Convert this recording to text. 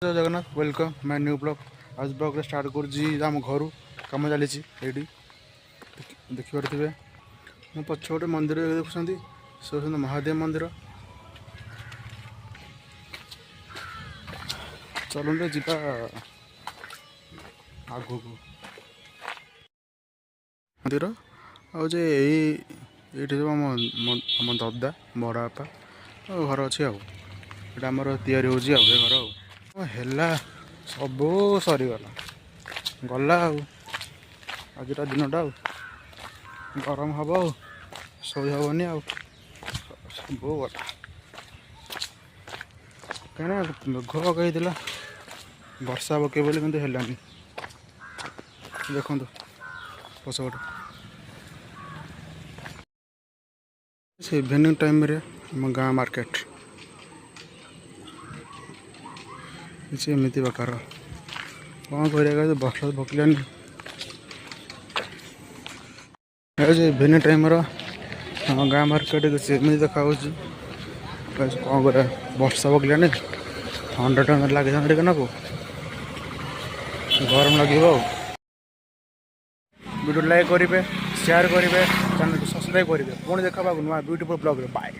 जय Jagannath welcome my new blog. आज blog start कर घर कम चली देखिपे मो पछ गोटे मंदिर देखुं से महादेव मंदिर। चलते जीवा आग मंदिर आजे ये आम दादा बड़ा बापा घर अच्छे आम तैयारी हो घर है सब सरीगला गला आज दिनटा गरम हम शोई हेनी सब गला कहीं मेघ पकई वर्षा पके बोली कि है देखो पछपट से इवनिंग टाइम रे आम गाँ मार्केट किसी एमती प्रकार कौन कर बस पकलानी इवनिंग टाइम आम गाँ मार्केट किसी एमती देखा कौन कर वर्षा पकलानी ठंडा ठंडा लगे टे ना गरम लगे वीडियो लाइक करेंगे शेयर करेंगे चैनल को सब्सक्राइब करेंगे पुणी देखा नुआ ब्यूटीफुल ब्लॉग बाय।